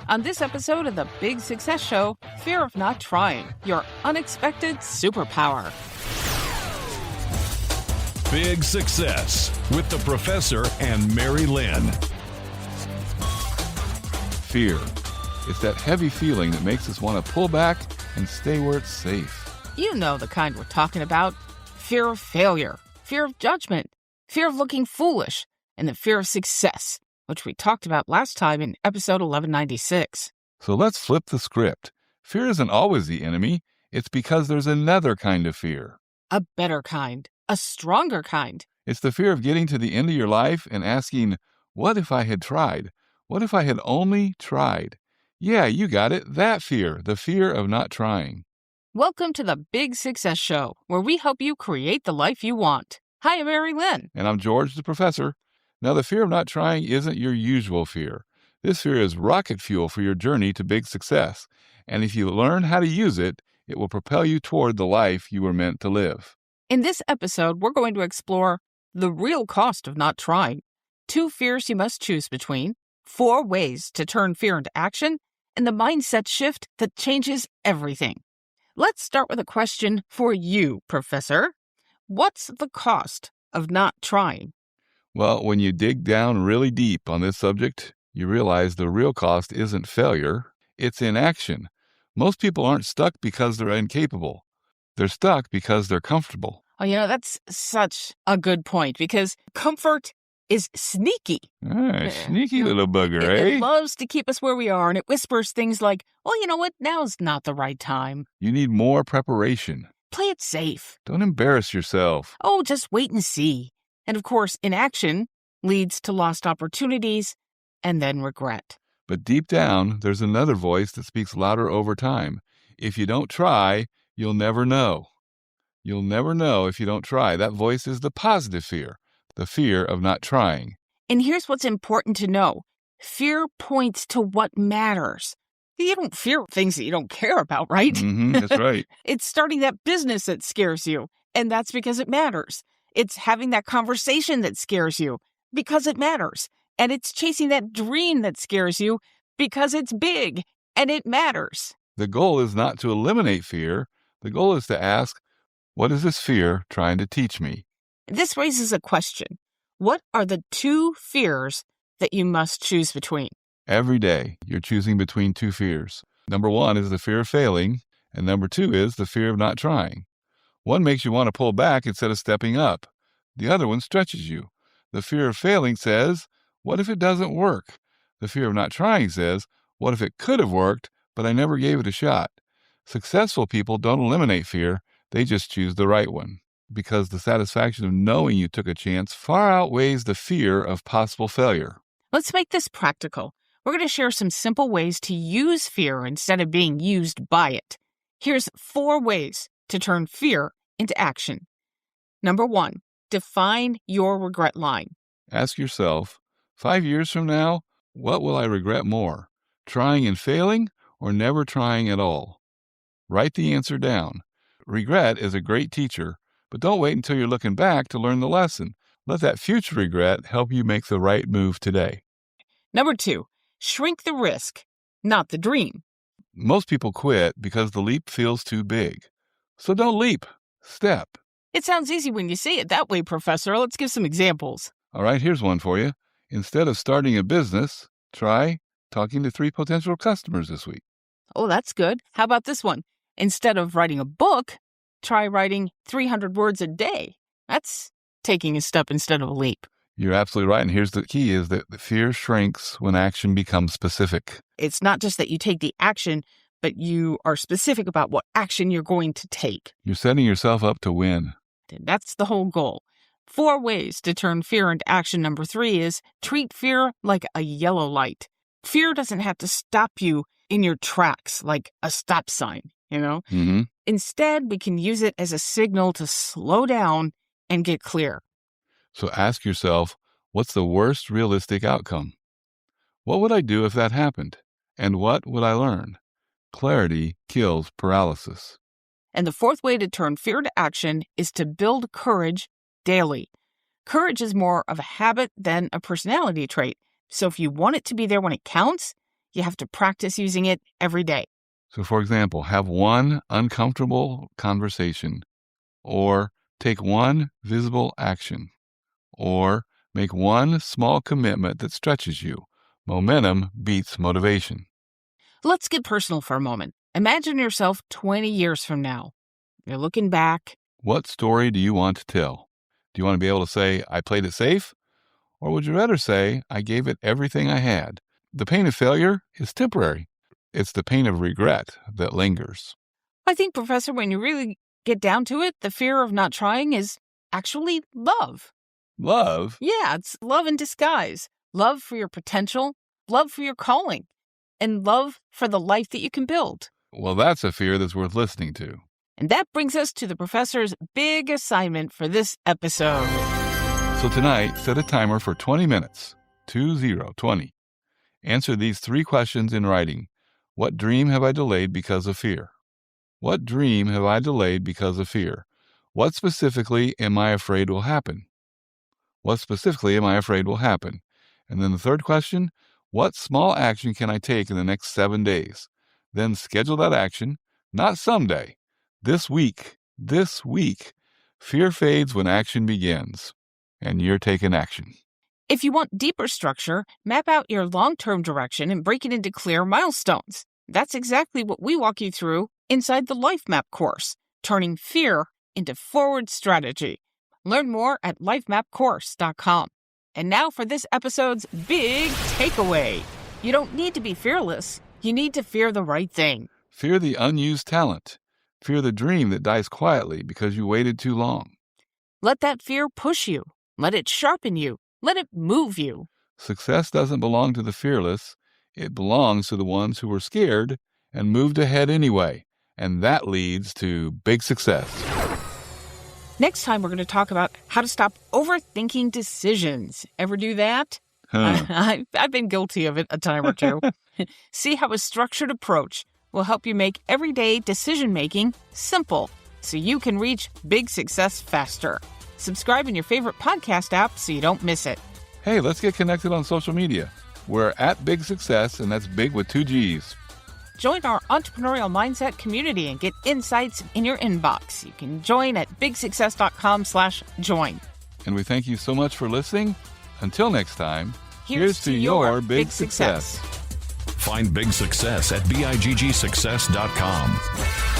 On this episode of the Big Success Show, fear of not trying, your unexpected superpower. Big Success with the Professor and Mary-Lynn. Fear. It's that heavy feeling that makes us want to pull back and stay where it's safe. You know the kind we're talking about. Fear of failure, fear of judgment, fear of looking foolish, and the fear of success, which we talked about last time in episode 1196. So let's flip the script. Fear isn't always the enemy. It's because there's another kind of fear. A better kind, a stronger kind. It's the fear of getting to the end of your life and asking, what if I had tried? What if I had only tried? Yeah, you got it. That fear, the fear of not trying. Welcome to the Big Success Show, where we help you create the life you want. Hi, I'm Mary-Lynn. And I'm George, the Professor. Now, the fear of not trying isn't your usual fear. This fear is rocket fuel for your journey to big success. And if you learn how to use it, it will propel you toward the life you were meant to live. In this episode, we're going to explore the real cost of not trying, 2 fears you must choose between, 4 ways to turn fear into action, and the mindset shift that changes everything. Let's start with a question for you, Professor. What's the cost of not trying? Well, when you dig down really deep on this subject, you realize the real cost isn't failure, it's inaction. Most people aren't stuck because they're incapable. They're stuck because they're comfortable. Oh, that's such a good point, because comfort is sneaky. Sneaky little bugger, It loves to keep us where we are, and it whispers things like, well, you know what, now's not the right time. You need more preparation. Play it safe. Don't embarrass yourself. Oh, just wait and see. And of course, inaction leads to lost opportunities and then regret. But deep down, there's another voice that speaks louder over time. If you don't try, you'll never know. You'll never know if you don't try. That voice is the positive fear, the fear of not trying. And here's what's important to know. Fear points to what matters. You don't fear things that you don't care about, right? That's right. It's starting that business that scares you, and that's because it matters. It's having that conversation that scares you because it matters. And it's chasing that dream that scares you because it's big and it matters. The goal is not to eliminate fear. The goal is to ask, what is this fear trying to teach me? This raises a question. What are the 2 fears that you must choose between? Every day, you're choosing between 2 fears. Number 1 is the fear of failing, and number 2 is the fear of not trying. One makes you want to pull back instead of stepping up. The other one stretches you. The fear of failing says, what if it doesn't work? The fear of not trying says, what if it could have worked, but I never gave it a shot? Successful people don't eliminate fear, they just choose the right one. Because the satisfaction of knowing you took a chance far outweighs the fear of possible failure. Let's make this practical. We're going to share some simple ways to use fear instead of being used by it. Here's 4 ways to turn fear into action. Number 1, define your regret line. Ask yourself, 5 years from now, what will I regret more? Trying and failing or never trying at all? Write the answer down. Regret is a great teacher, but don't wait until you're looking back to learn the lesson. Let that future regret help you make the right move today. Number 2, shrink the risk, not the dream. Most people quit because the leap feels too big. So don't leap, step. It sounds easy when you say it that way, Professor. Let's give some examples. All right, here's one for you. Instead of starting a business, try talking to 3 potential customers this week. Oh, that's good. How about this one? Instead of writing a book, try writing 300 words a day. That's taking a step instead of a leap. You're absolutely right. And here's the key is that the fear shrinks when action becomes specific. It's not just that you take the action, but you are specific about what action you're going to take. You're setting yourself up to win. That's the whole goal. 4 ways to turn fear into action. Number 3 is treat fear like a yellow light. Fear doesn't have to stop you in your tracks like a stop sign, Instead, we can use it as a signal to slow down and get clear. So ask yourself, what's the worst realistic outcome? What would I do if that happened? And what would I learn? Clarity kills paralysis. And the 4th way to turn fear to action is to build courage daily. Courage is more of a habit than a personality trait. So if you want it to be there when it counts, You have to practice using it every day. So, for example, have one uncomfortable conversation, or take one visible action, or make one small commitment that stretches you. Momentum beats motivation. Let's get personal for a moment. Imagine yourself 20 years from now. You're looking back. What story do you want to tell? Do you want to be able to say, I played it safe? Or would you rather say, I gave it everything I had? The pain of failure is temporary. It's the pain of regret that lingers. I think, Professor, when you really get down to it, the fear of not trying is actually love. Love? Yeah, it's love in disguise. Love for your potential, love for your calling, and love for the life that you can build. Well, that's a fear that's worth listening to. And that brings us to the professor's big assignment for this episode. So tonight, set a timer for 20 minutes. 20. Answer these 3 questions in writing. What dream have I delayed because of fear? What dream have I delayed because of fear? What specifically am I afraid will happen? What specifically am I afraid will happen? And then the third question, what small action can I take in the next 7 days? Then schedule that action, not someday. This week. Fear fades when action begins. And you're taking action. If you want deeper structure, map out your long-term direction and break it into clear milestones. That's exactly what we walk you through inside the Life Map course, turning fear into forward strategy. Learn more at lifemapcourse.com. And now for this episode's big takeaway. You don't need to be fearless. You need to fear the right thing. Fear the unused talent. Fear the dream that dies quietly because you waited too long. Let that fear push you. Let it sharpen you. Let it move you. Success doesn't belong to the fearless. It belongs to the ones who were scared and moved ahead anyway. And that leads to big success. Next time, we're going to talk about how to stop overthinking decisions. Ever do that? I've been guilty of it a time or two. See how a structured approach will help you make everyday decision-making simple so you can reach big success faster. Subscribe in your favorite podcast app so you don't miss it. Hey, let's get connected on social media. We're at Big Success, and that's big with 2 G's. Join our entrepreneurial mindset community and get insights in your inbox. You can join at bigsuccess.com/join. And we thank you so much for listening. Until next time, here's to your big success. Find Big Success at BIGGsuccess.com.